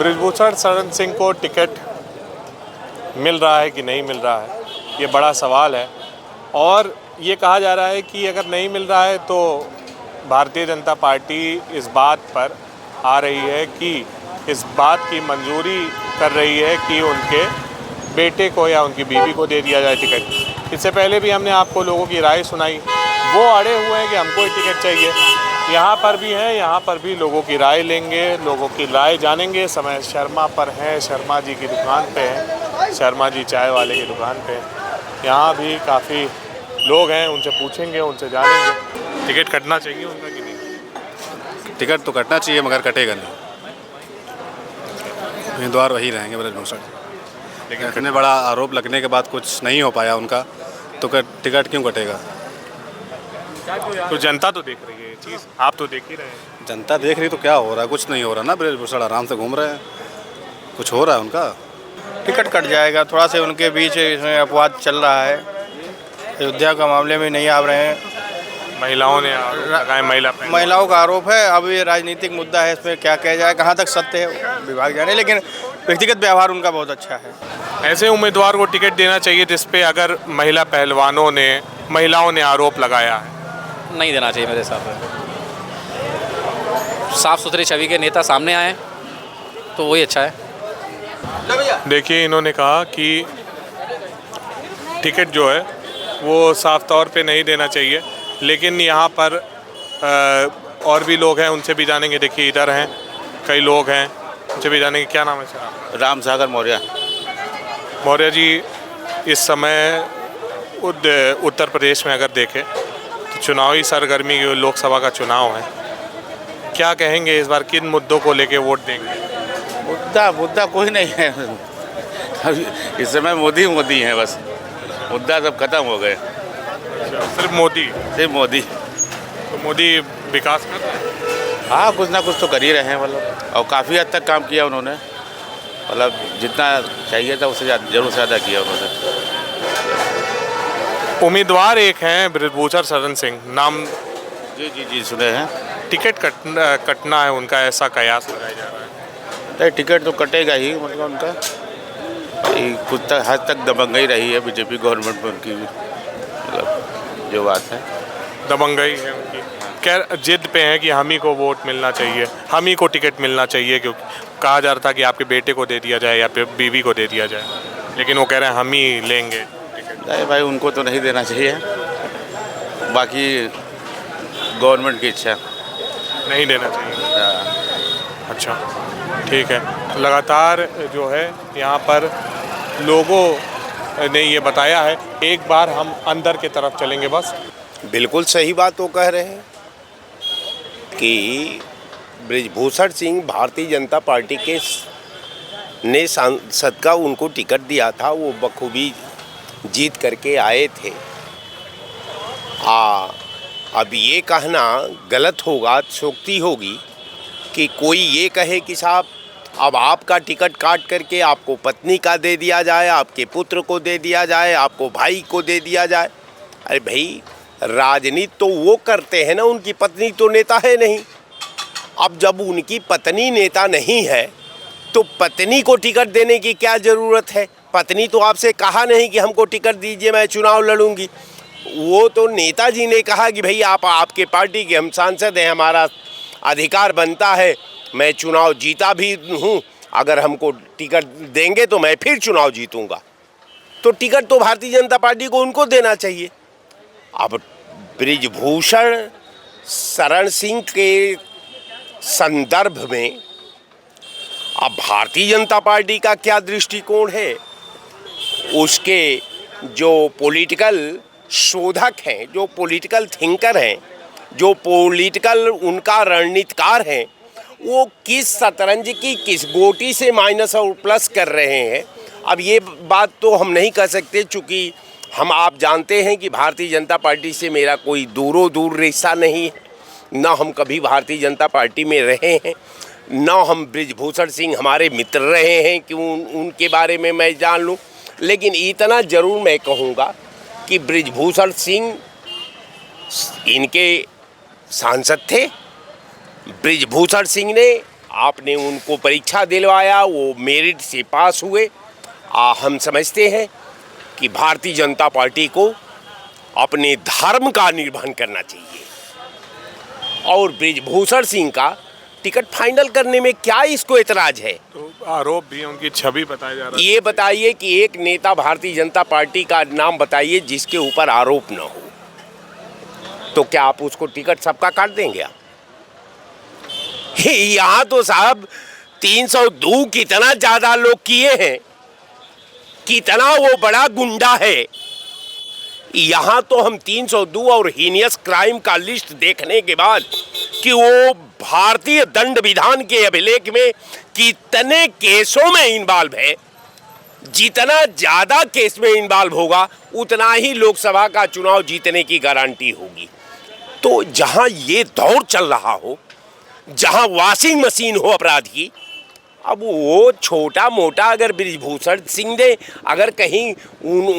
बृजभूषण शरण सिंह को टिकट मिल रहा है कि नहीं मिल रहा है, ये बड़ा सवाल है। और ये कहा जा रहा है कि अगर नहीं मिल रहा है तो भारतीय जनता पार्टी इस बात पर आ रही है कि इस बात की मंजूरी कर रही है कि उनके बेटे को या उनकी बीवी को दे दिया जाए टिकट। इससे पहले भी हमने आपको लोगों की राय सुनाई, वो अड़े हुए हैं कि हमको ही टिकट चाहिए। यहाँ पर भी हैं, यहाँ पर भी लोगों की राय लेंगे, लोगों की राय जानेंगे। समय शर्मा पर हैं, शर्मा जी की दुकान पे हैं, शर्मा जी चाय वाले की दुकान पे हैं। यहाँ भी काफ़ी लोग हैं, उनसे पूछेंगे, उनसे जानेंगे टिकट कटना चाहिए उनका कि नहीं। टिकट तो कटना चाहिए मगर कटेगा नहीं, उम्मीदवार वही रहेंगे बृजभूषण। लेकिन इतने बड़ा आरोप लगने के बाद कुछ नहीं हो पाया उनका, तो टिकट क्यों कटेगा। तो जनता तो देख रही है ये चीज़, आप तो देख ही रहे हैं। जनता देख रही तो क्या हो रहा है, कुछ नहीं हो रहा ना। बृजभूषण आराम से घूम रहे हैं, कुछ हो रहा है उनका। टिकट कट जाएगा, थोड़ा से उनके बीच इसमें अपवाद चल रहा है। अयोध्या का मामले में नहीं आ रहे हैं, महिलाओं ने लगाए, महिलाओं का आरोप है। अब ये राजनीतिक मुद्दा है, इसमें क्या कहा जाए, कहाँ तक सत्य है विभाग जाने, लेकिन व्यक्तिगत व्यवहार उनका बहुत अच्छा है। ऐसे उम्मीदवार को टिकट देना चाहिए जिस पे अगर महिलाओं ने आरोप लगाया है। नहीं देना चाहिए मेरे हिसाब से। साफ सुथरी छवि के नेता सामने आए तो वही अच्छा है। देखिए, इन्होंने कहा कि टिकट जो है वो साफ तौर पे नहीं देना चाहिए, लेकिन यहाँ पर और भी लोग हैं, उनसे भी जानेंगे। देखिए इधर हैं कई लोग हैं, उनसे भी जानेंगे। क्या नाम है सर? राम सागर मौर्य। मौर्य जी, इस समय उत्तर प्रदेश में अगर देखें तो चुनावी सरगर्मी, लोकसभा का चुनाव है, क्या कहेंगे इस बार किन मुद्दों को लेके वोट देंगे? मुद्दा कोई नहीं है इस समय मोदी हैं बस। मुद्दा सब खत्म हो गए। सिर्फ मोदी? सिर्फ मोदी। तो मोदी विकास कर रहे हैं? हाँ, कुछ ना कुछ तो कर ही रहे हैं मतलब, और काफ़ी हद तक काम किया उन्होंने। मतलब जितना चाहिए था उससे ज़रूर ज़्यादा किया उन्होंने। उम्मीदवार एक हैं बृजभूषण शरण सिंह, नाम जी सुने हैं। टिकट कटना है उनका, ऐसा कयास लगाया जा रहा है। नहीं, टिकट तो कटेगा ही, मतलब उनका कुछ तक हद तक दबंगई रही है बीजेपी गवर्नमेंट में उनकी, मतलब जो बात है दबंगई है उनकी। क्या जिद पे है कि हम ही को वोट मिलना चाहिए, हम ही को टिकट मिलना चाहिए, क्योंकि कहा जा रहा था कि आपके बेटे को दे दिया जाए या फिर बीवी को दे दिया जाए, लेकिन वो कह रहे हैं हम ही लेंगे टिकट। नहीं भाई, उनको तो नहीं देना चाहिए, बाकी गवर्नमेंट की इच्छा। नहीं देना चाहिए। अच्छा, ठीक है। लगातार जो है यहाँ पर लोगों ने ये बताया है। एक बार हम अंदर की तरफ चलेंगे बस। बिल्कुल सही बात वो कह रहे हैं कि बृजभूषण सिंह भारतीय जनता पार्टी के ने सांसद का उनको टिकट दिया था, वो बखूबी जीत करके आए थे। अब ये कहना गलत होगा, अतिशयोक्ति होगी कि कोई ये कहे कि साहब अब आपका टिकट काट करके आपको पत्नी का दे दिया जाए, आपके पुत्र को दे दिया जाए, आपको भाई को दे दिया जाए। अरे भाई, राजनीति तो वो करते हैं ना, उनकी पत्नी तो नेता है नहीं। अब जब उनकी पत्नी नेता नहीं है तो पत्नी को टिकट देने की क्या ज़रूरत है? पत्नी तो आपसे कहा नहीं कि हमको टिकट दीजिए, मैं चुनाव लड़ूंगी। वो तो नेताजी ने कहा कि भाई आप आपके पार्टी के हम सांसद हैं, हमारा अधिकार बनता है, मैं चुनाव जीता भी हूँ, अगर हमको टिकट देंगे तो मैं फिर चुनाव जीतूंगा। तो टिकट तो भारतीय जनता पार्टी को उनको देना चाहिए। अब बृजभूषण शरण सिंह के संदर्भ में अब भारतीय जनता पार्टी का क्या दृष्टिकोण है, उसके जो पॉलिटिकल शोधक हैं, जो पॉलिटिकल थिंकर हैं, जो पॉलिटिकल उनका रणनीतिकार हैं, वो किस शतरंज की किस गोटी से माइनस और प्लस कर रहे हैं। अब ये बात तो हम नहीं कर सकते, चूँकि आप जानते हैं कि भारतीय जनता पार्टी से मेरा कोई दूरों दूर रिश्ता नहीं है, ना हम कभी भारतीय जनता पार्टी में रहे हैं, ना हम बृजभूषण सिंह हमारे मित्र रहे हैं कि उनके बारे में मैं जान लूँ। लेकिन इतना ज़रूर मैं कहूँगा कि बृजभूषण सिंह इनके सांसद थे। बृजभूषण सिंह ने आपने उनको परीक्षा दिलवाया, वो मेरिट से पास हुए। हम समझते हैं कि भारतीय जनता पार्टी को अपने धर्म का निर्वहन करना चाहिए और बृजभूषण सिंह का टिकट फाइनल करने में क्या इसको एतराज है? तो आरोप भी उनकी छवि बताया जा रहा है। ये बताइए कि एक नेता भारतीय जनता पार्टी का नाम बताइए जिसके ऊपर आरोप न हो, तो क्या आप उसको टिकट सबका काट देंगे आप? यहाँ तो साहब 302 कितना ज्यादा लोग किए हैं, कितना वो बड़ा गुंडा है। यहाँ तो हम 302 और हीनियस क्राइम का लिस्ट देखने के बाद कि वो भारतीय दंड विधान के अभिलेख में कितने केसों में इन्वॉल्व है, जितना ज्यादा केस में इन्वॉल्व होगा उतना ही लोकसभा का चुनाव जीतने की गारंटी होगी। तो जहां ये दौर चल रहा हो, जहां वॉशिंग मशीन हो अपराध की, अब वो छोटा मोटा अगर बृजभूषण सिंह ने अगर कहीं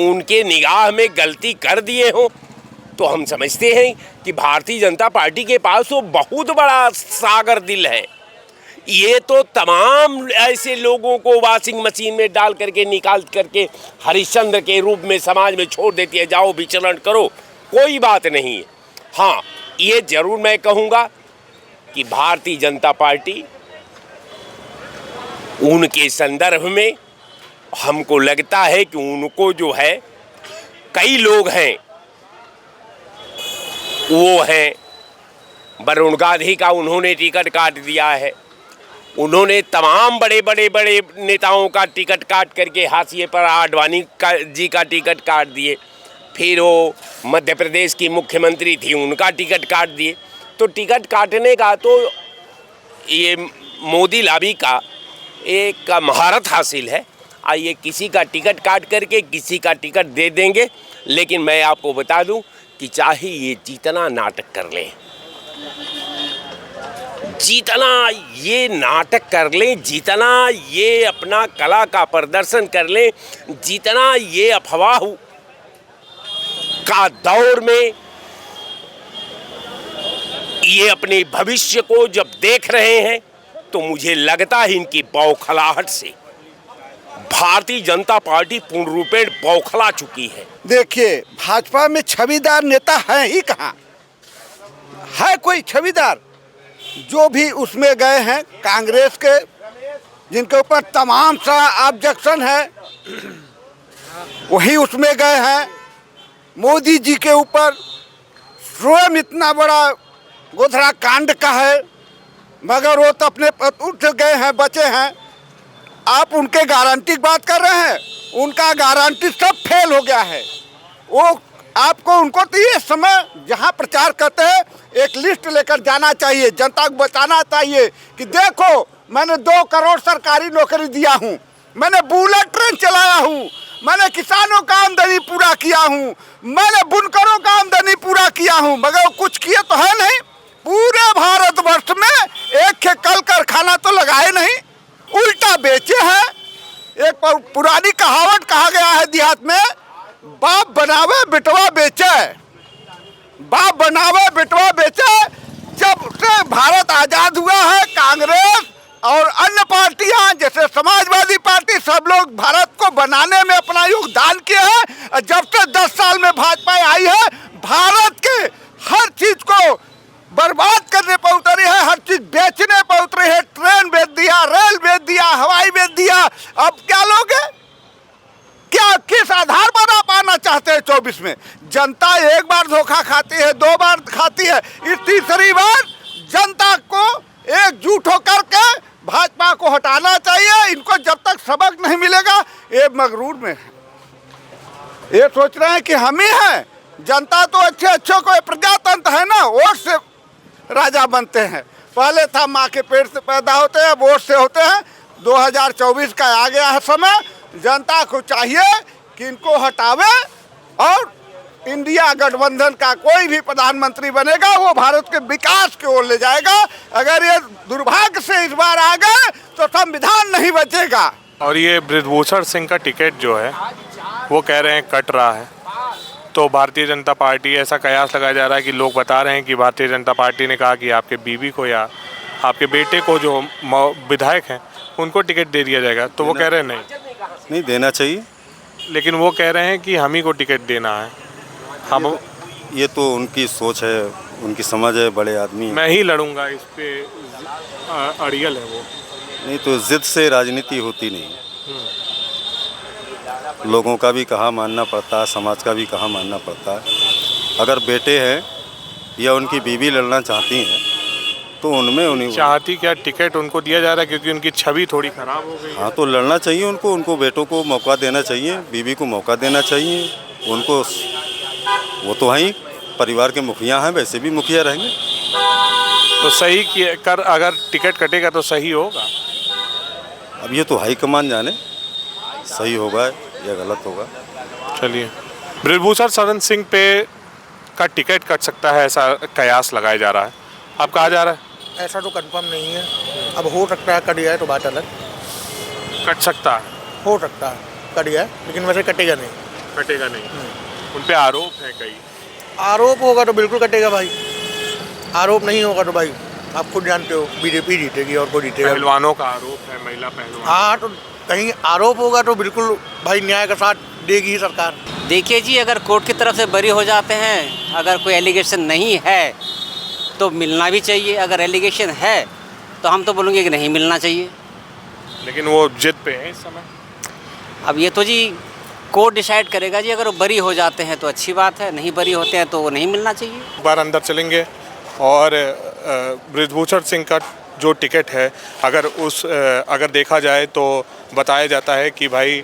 उनके निगाह में गलती कर दिए हो तो हम समझते हैं कि भारतीय जनता पार्टी के पास वो बहुत बड़ा सागर दिल है। ये तो तमाम ऐसे लोगों को वॉशिंग मशीन में डाल करके निकाल करके हरिश्चंद्र के रूप में समाज में छोड़ देती है, जाओ विचरण करो, कोई बात नहीं है। हाँ, ये जरूर मैं कहूँगा कि भारतीय जनता पार्टी उनके संदर्भ में हमको लगता है कि उनको जो है कई लोग हैं, वो हैं वरुण गांधी का उन्होंने टिकट काट दिया है, उन्होंने तमाम बड़े बड़े नेताओं का टिकट काट करके हाशिए पर आडवाणी जी का टिकट काट दिए, फिर वो मध्य प्रदेश की मुख्यमंत्री थी उनका टिकट काट दिए। तो टिकट काटने का तो ये मोदी लॉबी का एक महारत हासिल है। आइए किसी का टिकट काट करके किसी का टिकट दे देंगे, लेकिन मैं आपको बता दूं कि चाहे ये जितना नाटक कर लें, जितना ये नाटक कर लें, जितना ये अपना कला का प्रदर्शन कर लें, जितना ये अफवाह का दौर में ये अपने भविष्य को जब देख रहे हैं तो मुझे लगता है इनकी बौखलाहट से भारतीय जनता पार्टी पूर्ण रूपेण बौखला चुकी है। देखिए, भाजपा में छविदार नेता है ही कहाँ? है कोई छविदार? जो भी उसमें गए हैं कांग्रेस के, जिनके ऊपर तमाम सा ऑब्जेक्शन है, वही उसमें गए हैं। मोदी जी के ऊपर स्वयं इतना बड़ा गोधरा कांड का है, मगर वो तो अपने उठ गए हैं, बचे हैं। आप उनके गारंटी की बात कर रहे हैं, उनका गारंटी सब फेल हो गया है। वो आपको उनको तो ये समय जहाँ प्रचार करते हैं एक लिस्ट लेकर जाना चाहिए, जनता को बताना चाहिए कि देखो मैंने 2 करोड़ सरकारी नौकरी दिया हूँ, मैंने बुलेट ट्रेन चलाया हूँ, मैंने किसानों का आमदनी पूरा किया हूँ, मैंने बुनकरों का आमदनी पूरा किया हूँ, मगर कुछ किए तो है नहीं। पूरे भारतवर्ष में एक कल कारखाना तो लगाए नहीं, उल्टा बेचे हैं। एक पुरानी कहावत कहा गया है देहात में, बाप बनावे बिटवा बेचे, बाप बनावे बिटवा बेचे। जब से भारत आज़ाद हुआ है, कांग्रेस और अन्य पार्टियां जैसे समाजवादी पार्टी सब लोग भारत को बनाने में अपना योगदान किए हैं। जब से 10 साल में भाजपा आई है, भारत के हर चीज को बर्बाद करने पर उतरी है, हर चीज बेचने पर उतरी है। ट्रेन बेच दिया, रेल बेच दिया, हवाई बेच दिया। अब क्या लोगे? क्या किस आधार पर आप आना चाहते हैं 24 में? जनता एक बार धोखा खाती है, 2 बार खाती है, इस तीसरी बार जनता को एकजुट होकर के भाजपा को हटाना चाहिए। इनको जब तक सबक नहीं मिलेगा, ये मगरूर में है, ये सोच रहे हैं कि हम ही हैं। जनता तो अच्छे को, प्रजातंत्र है ना, वोट से राजा बनते हैं। पहले था माँ के पेट से पैदा होते हैं, वोट से होते हैं। 2024 का आ गया है समय, जनता को चाहिए कि इनको हटावे और इंडिया गठबंधन का कोई भी प्रधानमंत्री बनेगा वो भारत के विकास की ओर ले जाएगा। अगर ये दुर्भाग्य से इस बार आ गए तो संविधान नहीं बचेगा। और ये बृजभूषण सिंह का टिकट जो है वो कह रहे हैं कट रहा है, तो भारतीय जनता पार्टी, ऐसा कयास लगाया जा रहा है कि लोग बता रहे हैं कि भारतीय जनता पार्टी ने कहा कि आपके बीवी को या आपके बेटे को जो विधायक हैं उनको टिकट दे दिया जाएगा, तो वो कह रहे हैं नहीं देना चाहिए। लेकिन वो कह रहे हैं कि हम ही को टिकट देना है। हम ये तो उनकी सोच है, उनकी समझ है, बड़े आदमी हैं। मैं ही लड़ूंगा इस पे अड़ियल है वो। नहीं तो जिद से राजनीति होती नहीं। लोगों का भी कहाँ मानना पड़ता है, समाज का भी कहाँ मानना पड़ता है। अगर बेटे हैं या उनकी बीवी लड़ना चाहती हैं तो उन्हीं चाहती क्या, टिकट उनको दिया जा रहा है क्योंकि उनकी छवि थोड़ी खराब हो गई। हाँ तो लड़ना चाहिए उनको बेटों को मौका देना चाहिए, बीवी को मौका देना चाहिए उनको। वो तो हैं परिवार के मुखिया हैं, वैसे भी मुखिया रहेंगे। तो सही कर अगर टिकट कटेगा तो सही होगा। अब ये तो हाईकमान जाने सही होगा या गलत होगा। चलिए, बृजभूषण शरण सिंह पे का टिकट कट सकता है ऐसा कयास लगाया जा रहा है। अब कहा जा रहा है ऐसा तो कंफर्म नहीं है, अब हो सकता है कट जाए तो बात अलग। कट सकता है, हो सकता है कट जाए, लेकिन वैसे कटेगा नहीं। कटेगा नहीं। उन पे आरोप है कई। आरोप होगा तो बिल्कुल कटेगा भाई, आरोप नहीं होगा तो भाई आप खुद जानते हो बीजेपी जीतेगी और कोई जीतेगा। पहलवानों का आरोप है, महिला पहलवान। हाँ तो कहीं आरोप होगा तो बिल्कुल भाई न्याय का साथ देगी ही सरकार। देखिए जी, अगर कोर्ट की तरफ से बरी हो जाते हैं, अगर कोई एलिगेशन नहीं है तो मिलना भी चाहिए, अगर एलिगेशन है तो हम तो बोलेंगे कि नहीं मिलना चाहिए। लेकिन वो जिद पे है इस समय। अब ये तो जी कोर्ट डिसाइड करेगा जी, अगर वो बरी हो जाते हैं तो अच्छी बात है, नहीं बरी होते हैं तो वो नहीं मिलना चाहिए। एक बार अंदर चलेंगे और बृजभूषण सिंह का जो टिकट है अगर देखा जाए तो बताया जाता है कि भाई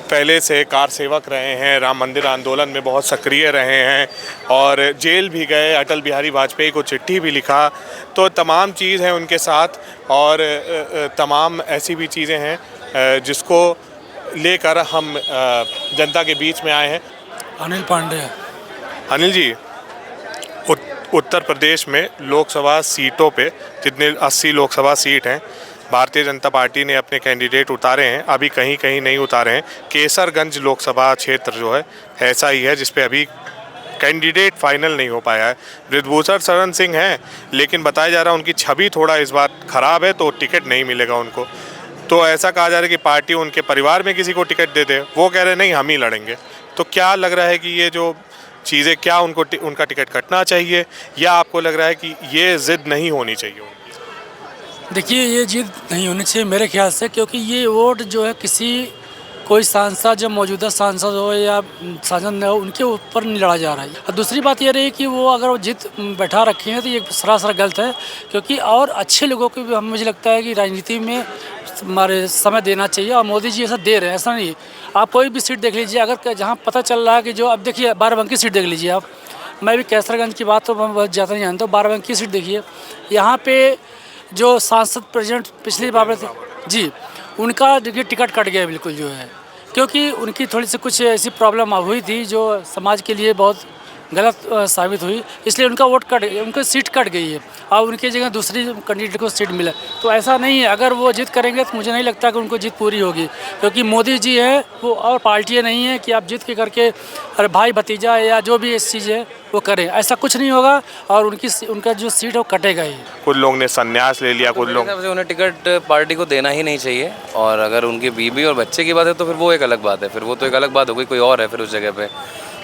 पहले से कार सेवक रहे हैं, राम मंदिर आंदोलन में बहुत सक्रिय रहे हैं और जेल भी गए, अटल बिहारी वाजपेयी को चिट्ठी भी लिखा, तो तमाम चीज़ हैं उनके साथ और तमाम ऐसी भी चीज़ें हैं जिसको लेकर हम जनता के बीच में आए हैं। अनिल पांडे। अनिल जी, उत्तर प्रदेश में लोकसभा सीटों पे जितने 80 लोकसभा सीट हैं, भारतीय जनता पार्टी ने अपने कैंडिडेट उतारे हैं, अभी कहीं कहीं नहीं उतारे हैं। केसरगंज लोकसभा क्षेत्र जो है ऐसा ही है जिसपे अभी कैंडिडेट फाइनल नहीं हो पाया है। बृजभूषण शरण सिंह हैं, लेकिन बताया जा रहा है उनकी छवि थोड़ा इस बार ख़राब है तो टिकट नहीं मिलेगा उनको। तो ऐसा कहा जा रहा है कि पार्टी उनके परिवार में किसी को टिकट दे दे, वो कह रहे नहीं हम ही लड़ेंगे। तो क्या लग रहा है कि ये जो चीज़ें, क्या उनका टिकट कटना चाहिए या आपको लग रहा है कि ये ज़िद नहीं होनी चाहिए? देखिए, ये जिद नहीं होनी चाहिए मेरे ख्याल से, क्योंकि ये वोट जो है किसी कोई सांसद, जो मौजूदा सांसद हो या सांसद न हो, उनके ऊपर नहीं लड़ा जा रहा है। और दूसरी बात ये रही कि वो अगर वो जिद बैठा रखे हैं तो ये सरासर गलत है, क्योंकि और अच्छे लोगों को भी मुझे लगता है कि राजनीति में हमारे समय देना चाहिए और मोदी जी ऐसा दे रहे हैं। ऐसा नहीं, आप कोई भी सीट देख लीजिए, अगर जहाँ पता चल रहा है कि जो अब देखिए बाराबंकी सीट देख लीजिए आप, मैं भी कैसरगंज की बात तो बहुत ज़्यादा नहीं जानता हूँ, बाराबंकी सीट देखिए, यहाँ पे जो सांसद प्रेसिडेंट पिछली बार थे जी, उनका देखिए टिकट कट गया बिल्कुल जो है, क्योंकि उनकी थोड़ी सी कुछ ऐसी प्रॉब्लम हुई थी जो समाज के लिए बहुत गलत साबित हुई, इसलिए उनका वोट कट गया, उनकी सीट कट गई है और उनकी जगह दूसरी कैंडिडेट को सीट मिला। तो ऐसा नहीं है, अगर वो जीत करेंगे तो मुझे नहीं लगता कि उनको जीत पूरी होगी, क्योंकि मोदी जी है वो, और पार्टियाँ नहीं है कि आप जीत के करके अरे भाई भतीजा या जो भी इस चीज़ है वो करें, ऐसा कुछ नहीं होगा और उनका जो सीट है वो कटेगा ही। कुछ लोग ने संन्यास ले लिया, कुछ लोग उन्हें टिकट पार्टी को देना ही नहीं चाहिए, और अगर उनकी बीवी और बच्चे की बात है तो फिर वो एक अलग बात है, फिर वो तो एक अलग बात हो गई, कोई और है फिर उस जगह पे,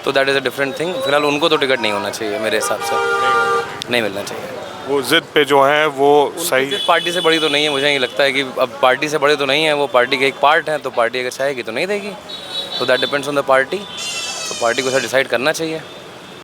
तो that is a different thing. फिलहाल उनको तो टिकट नहीं होना चाहिए मेरे हिसाब से, नहीं मिलना चाहिए। वो जिद पे जो है वो सही, पार्टी से बड़ी तो नहीं है, मुझे नहीं लगता है कि अब पार्टी से बड़े तो नहीं है, वो पार्टी के एक पार्ट हैं, तो पार्टी अगर चाहेगी तो नहीं देगी, तो that depends on the party, तो पार्टी को ऐसा डिसाइड करना चाहिए।